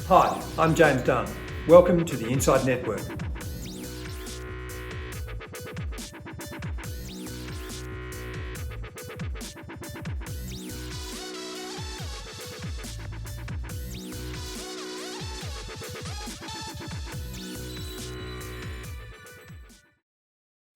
Hi, I'm James Dunn. Welcome to the Inside Network.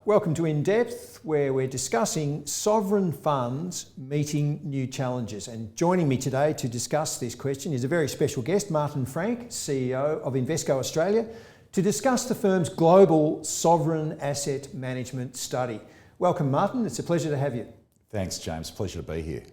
Welcome to INDepth, where we're discussing sovereign funds meeting new challenges. And joining me today to discuss this question is a very special guest, Martin Franc, CEO of Invesco Australia, to discuss the firm's global sovereign asset management study. Welcome, Martin. It's a pleasure to have you. Thanks, James. Pleasure to be here.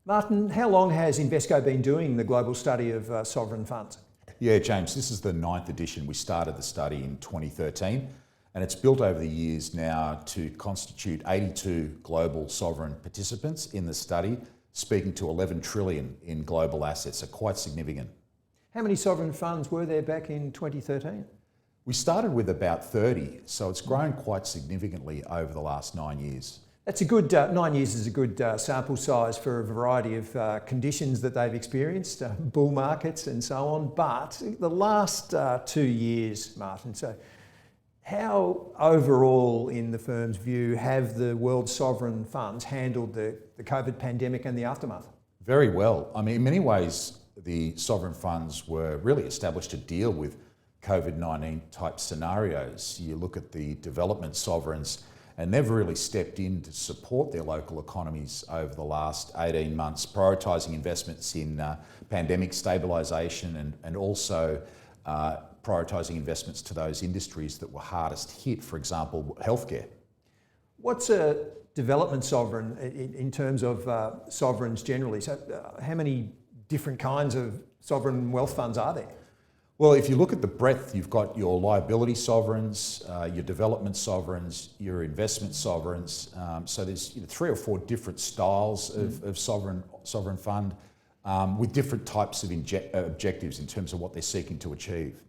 Martin, how long has Invesco been doing the global study of sovereign funds? Yeah, James, this is the 9th edition. We started the study in 2013. And it's built over the years now to constitute 82 global sovereign participants in the study, speaking to 11 trillion in global assets, so quite significant. How many sovereign funds were there back in 2013? We started with about 30, so it's grown quite significantly over the last 9 years. That's a good, 9 years is a good sample size for a variety of conditions that they've experienced, bull markets and so on. But the last 2 years, Martin, so how overall, in the firm's view, have the world's sovereign funds handled the COVID pandemic and the aftermath? Very well. I mean, in many ways, the sovereign funds were really established to deal with COVID-19 type scenarios. You look at the development sovereigns, and they've really stepped in to support their local economies over the last 18 months, prioritising investments in pandemic stabilisation and also prioritising investments to those industries that were hardest hit, for example, healthcare. What's a development sovereign in terms of sovereigns generally? So how many different kinds of sovereign wealth funds are there? Well, if you look at the breadth, you've got your liability sovereigns, your development sovereigns, your investment sovereigns. So there's 3 or 4 different styles of sovereign fund with different types of objectives in terms of what they're seeking to achieve.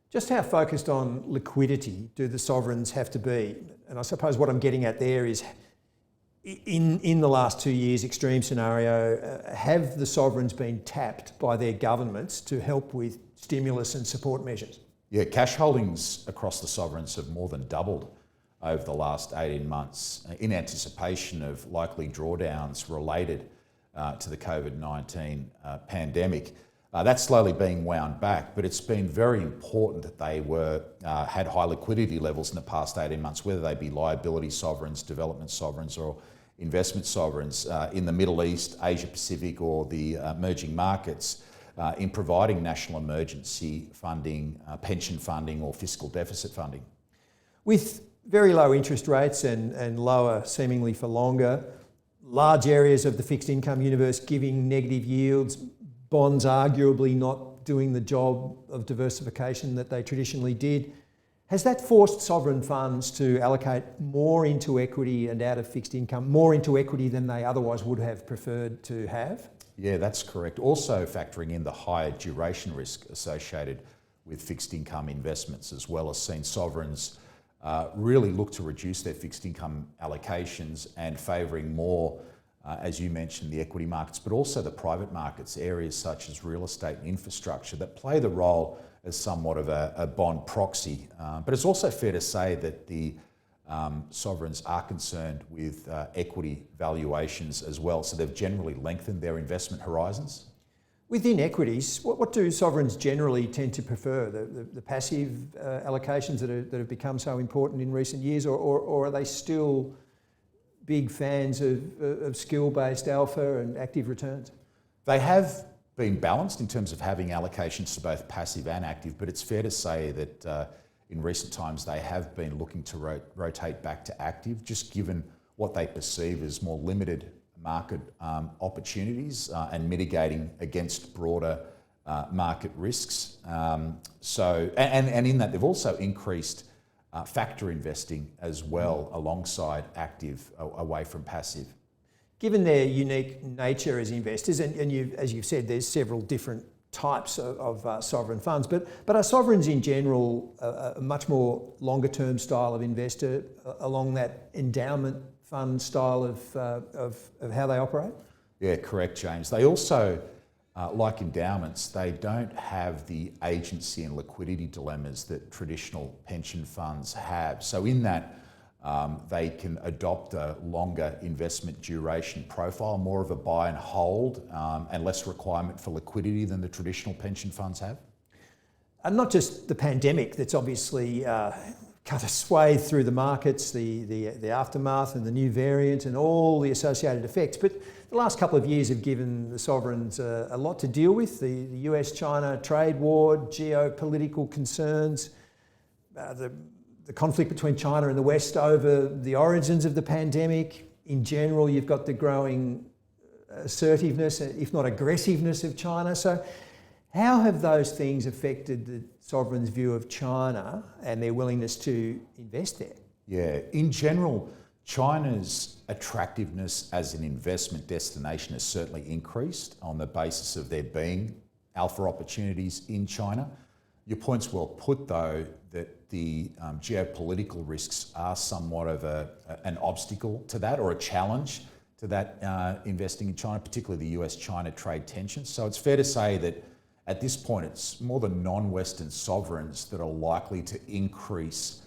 Just how focused on liquidity do the sovereigns have to be? And I suppose what I'm getting at there is, in the last 2 years, extreme scenario, have the sovereigns been tapped by their governments to help with stimulus and support measures? Yeah, cash holdings across the sovereigns have more than doubled over the last 18 months in anticipation of likely drawdowns related to the COVID-19 pandemic. That's slowly being wound back, but it's been very important that they had high liquidity levels in the past 18 months, whether they be liability sovereigns, development sovereigns, or investment sovereigns in the Middle East, Asia Pacific, or the emerging markets, in providing national emergency funding, pension funding, or fiscal deficit funding. With very low interest rates and lower seemingly for longer, large areas of the fixed income universe giving negative yields, bonds arguably not doing the job of diversification that they traditionally did. Has that forced sovereign funds to allocate more into equity and out of fixed income, more into equity than they otherwise would have preferred to have? Yeah, that's correct. Also factoring in the higher duration risk associated with fixed income investments, as well as seen sovereigns really look to reduce their fixed income allocations and favouring more, as you mentioned, the equity markets, but also the private markets, areas such as real estate and infrastructure that play the role as somewhat of a bond proxy. But it's also fair to say that the sovereigns are concerned with equity valuations as well, so they've generally lengthened their investment horizons. Within equities, what do sovereigns generally tend to prefer? The passive allocations that have become so important in recent years, or are they still big fans of skill-based alpha and active returns? They have been balanced in terms of having allocations to both passive and active, but it's fair to say that in recent times they have been looking to rotate back to active, just given what they perceive as more limited market opportunities and mitigating against broader market risks. And in that they've also increased factor investing as well alongside active away from passive. Given their unique nature as investors, and as you've said, there's several different types of sovereign funds, but are sovereigns in general a much more longer term style of investor along that endowment fund style of how they operate? Yeah, correct, James. They also like endowments, they don't have the agency and liquidity dilemmas that traditional pension funds have. So in that, they can adopt a longer investment duration profile, more of a buy and hold, and less requirement for liquidity than the traditional pension funds have. And not just the pandemic that's obviously cut a swathe through the markets, the aftermath and the new variant and all the associated effects, but the last couple of years have given the sovereigns a lot to deal with. The US-China trade war, geopolitical concerns, the conflict between China and the West over the origins of the pandemic. In general, you've got the growing assertiveness, if not aggressiveness, of China. So how have those things affected the sovereign's view of China and their willingness to invest there? Yeah, in general, China's attractiveness as an investment destination has certainly increased on the basis of there being alpha opportunities in China. Your point's well put, though, that the geopolitical risks are somewhat of an obstacle to that, or a challenge to that investing in China, particularly the US-China trade tensions. So it's fair to say that at this point, it's more the non-Western sovereigns that are likely to increase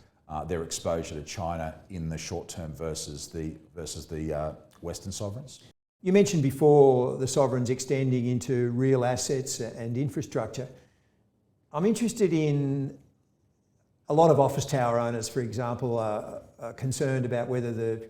their exposure to China in the short term versus the Western sovereigns. You mentioned before the sovereigns extending into real assets and infrastructure. I'm interested in a lot of office tower owners, for example, are concerned about whether the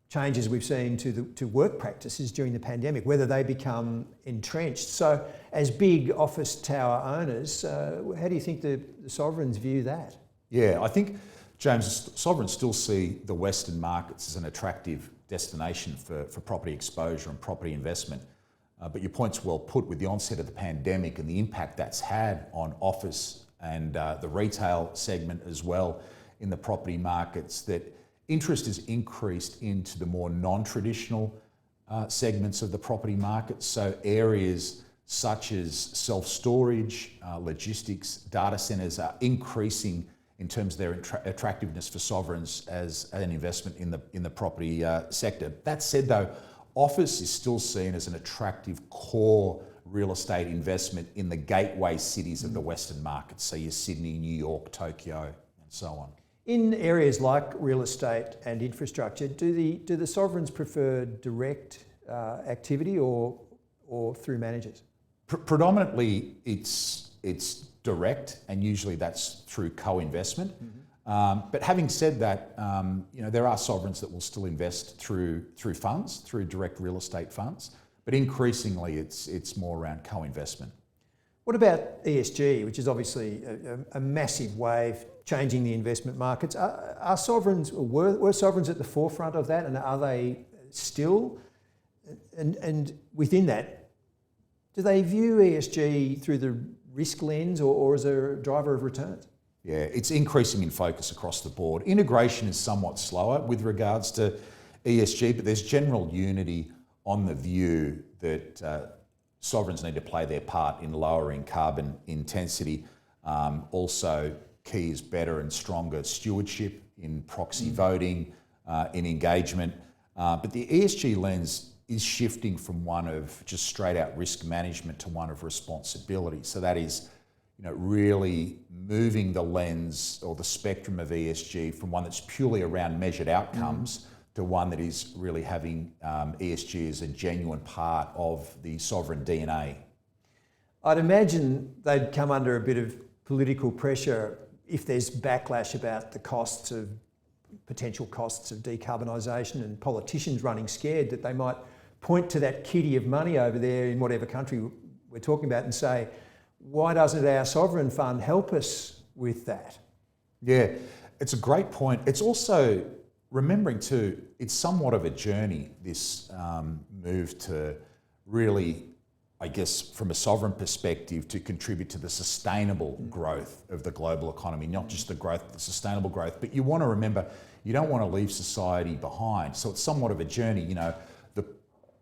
changes we've seen to work practices during the pandemic, whether they become entrenched. So as big office tower owners, how do you think the sovereigns view that? Yeah, I think, James, sovereigns still see the Western markets as an attractive destination for property exposure and property investment. But your point's well put. With the onset of the pandemic and the impact that's had on office and the retail segment as well in the property markets, that interest has increased into the more non-traditional segments of the property market. So areas such as self-storage, logistics, data centres are increasing in terms of their attractiveness for sovereigns as an investment in the property sector. That said, though, office is still seen as an attractive core real estate investment in the gateway cities of the Western markets. So your Sydney, New York, Tokyo, and so on. In areas like real estate and infrastructure, do the sovereigns prefer direct activity or through managers? Predominantly, it's direct, and usually that's through co-investment. But having said that, there are sovereigns that will still invest through funds, through direct real estate funds. But increasingly, it's more around co-investment. What about ESG, which is obviously a massive wave changing the investment markets? Are sovereigns, were sovereigns at the forefront of that, and are they still? And within that, do they view ESG through the risk lens or as a driver of returns? Yeah, it's increasing in focus across the board. Integration is somewhat slower with regards to ESG, but there's general unity on the view that sovereigns need to play their part in lowering carbon intensity. Also, key is better and stronger stewardship in proxy voting, in engagement. But the ESG lens is shifting from one of just straight out risk management to one of responsibility. So that is, really moving the lens or the spectrum of ESG from one that's purely around measured outcomes to one that is really having ESG as a genuine part of the sovereign DNA. I'd imagine they'd come under a bit of political pressure if there's backlash about the potential costs of decarbonisation, and politicians running scared that they might point to that kitty of money over there in whatever country we're talking about and say, why doesn't our sovereign fund help us with that? Yeah, it's a great point. It's also remembering too, it's somewhat of a journey, this move to really, I guess, from a sovereign perspective, to contribute to the sustainable growth of the global economy, not just the growth, the sustainable growth. But you want to remember, you don't want to leave society behind. So it's somewhat of a journey. The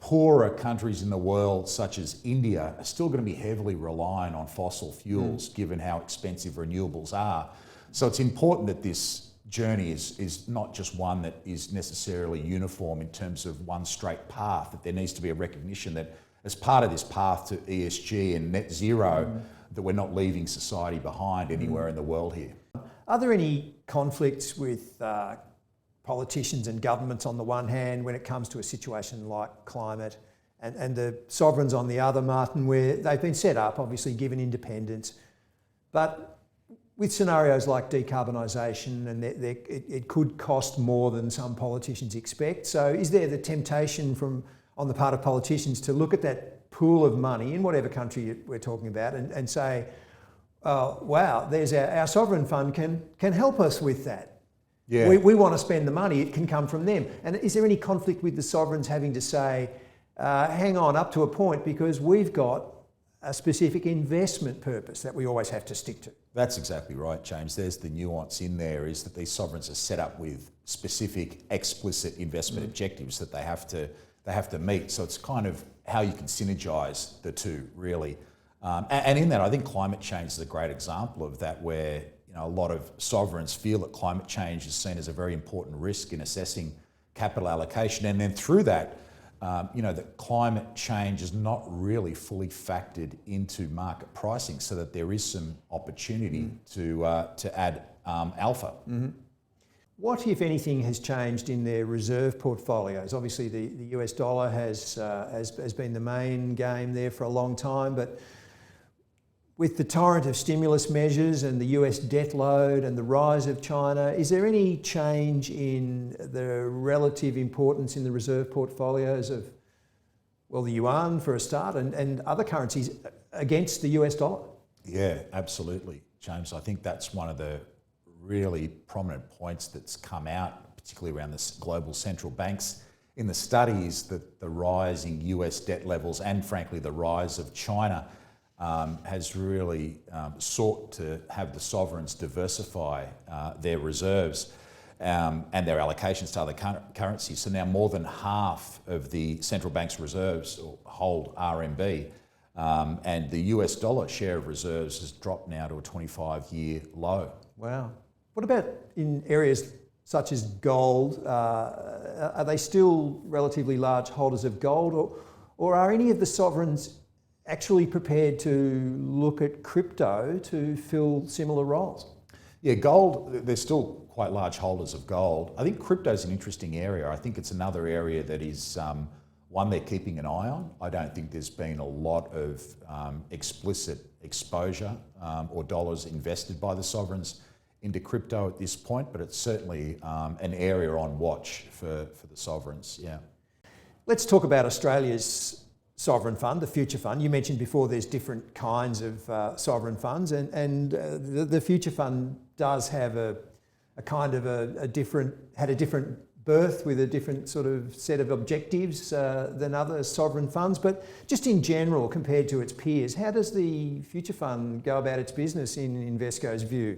poorer countries in the world, such as India, are still going to be heavily reliant on fossil fuels, given how expensive renewables are. So it's important that this journey is not just one that is necessarily uniform in terms of one straight path, that there needs to be a recognition that as part of this path to ESG and net zero, that we're not leaving society behind anywhere in the world here. Are there any conflicts with politicians and governments on the one hand when it comes to a situation like climate, and the sovereigns on the other, Martin, where they've been set up, obviously given independence, but with scenarios like decarbonisation, and it could cost more than some politicians expect. So is there the temptation on the part of politicians to look at that pool of money in whatever country we're talking about and say, oh, wow, there's our sovereign fund can help us with that. Yeah. We want to spend the money, it can come from them. And is there any conflict with the sovereigns having to say, hang on, up to a point, because we've got a specific investment purpose that we always have to stick to? That's exactly right, James. There's the nuance in there, is that these sovereigns are set up with specific, explicit investment objectives that they have to meet. So it's kind of how you can synergise the two, really. And in that, I think climate change is a great example of that, where a lot of sovereigns feel that climate change is seen as a very important risk in assessing capital allocation, and then through that, that climate change is not really fully factored into market pricing, so that there is some opportunity to add alpha. Mm-hmm. What, if anything, has changed in their reserve portfolios? Obviously, the US dollar has been the main game there for a long time, but with the torrent of stimulus measures and the US debt load and the rise of China, is there any change in the relative importance in the reserve portfolios of, well, the yuan for a start, and other currencies against the US dollar? Yeah, absolutely, James. I think that's one of the really prominent points that's come out, particularly around the global central banks in the studies, that the rising US debt levels and, frankly, the rise of China has really sought to have the sovereigns diversify their reserves and their allocations to other currencies. So now more than half of the central bank's reserves hold RMB, and the US dollar share of reserves has dropped now to a 25-year low. Wow. What about in areas such as gold? Are they still relatively large holders of gold, or are any of the sovereigns actually prepared to look at crypto to fill similar roles? Yeah, gold, they're still quite large holders of gold. I think crypto is an interesting area. I think it's another area that is one they're keeping an eye on. I don't think there's been a lot of explicit exposure or dollars invested by the sovereigns into crypto at this point, but it's certainly an area on watch for the sovereigns, yeah. Let's talk about Australia's sovereign fund, the Future Fund. You mentioned before there's different kinds of sovereign funds, and the Future Fund does have a kind of a different birth with a different sort of set of objectives than other sovereign funds. But just in general, compared to its peers, how does the Future Fund go about its business in Invesco's view?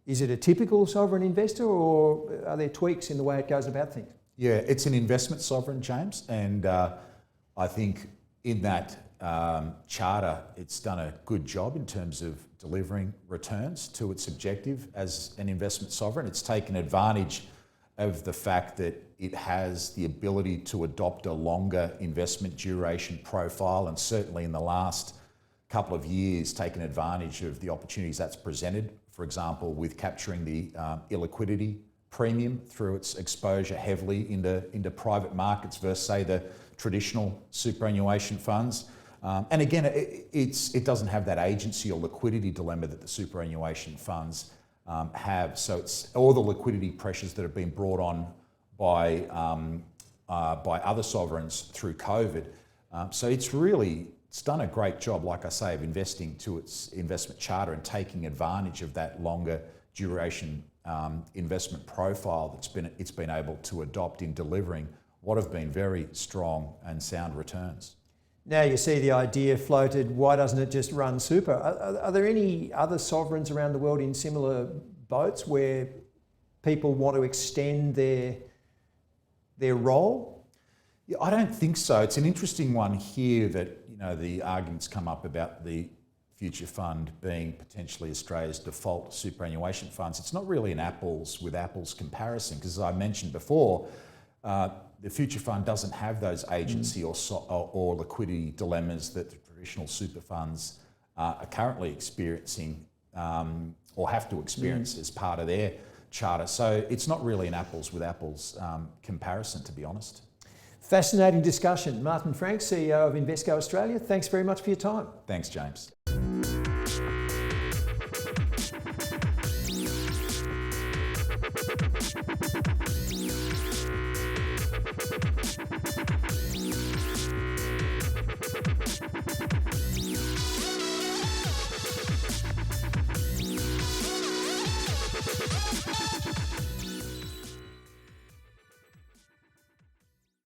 Is it a typical sovereign investor, or are there tweaks in the way it goes about things? Yeah, it's an investment sovereign, James, and I think in that charter, it's done a good job in terms of delivering returns to its objective as an investment sovereign. It's taken advantage of the fact that it has the ability to adopt a longer investment duration profile, and certainly in the last couple of years taken advantage of the opportunities that's presented, for example, with capturing the illiquidity premium through its exposure heavily into private markets versus, say, the traditional superannuation funds. And again, it doesn't have that agency or liquidity dilemma that the superannuation funds have. So it's all the liquidity pressures that have been brought on by other sovereigns through COVID. So it's done a great job, like I say, of investing to its investment charter and taking advantage of that longer duration investment profile it's been able to adopt in delivering what have been very strong and sound returns. Now you see the idea floated, why doesn't it just run super? Are there any other sovereigns around the world in similar boats where people want to extend their role? Yeah, I don't think so. It's an interesting one here that, the arguments come up about the Future Fund being potentially Australia's default superannuation funds. It's not really an apples with apples comparison, because as I mentioned before, the future fund doesn't have those agency or liquidity dilemmas that the traditional super funds are currently experiencing or have to experience as part of their charter. So it's not really an apples with apples comparison, to be honest. Fascinating discussion. Martin Franc, CEO of Invesco Australia, thanks very much for your time. Thanks, James.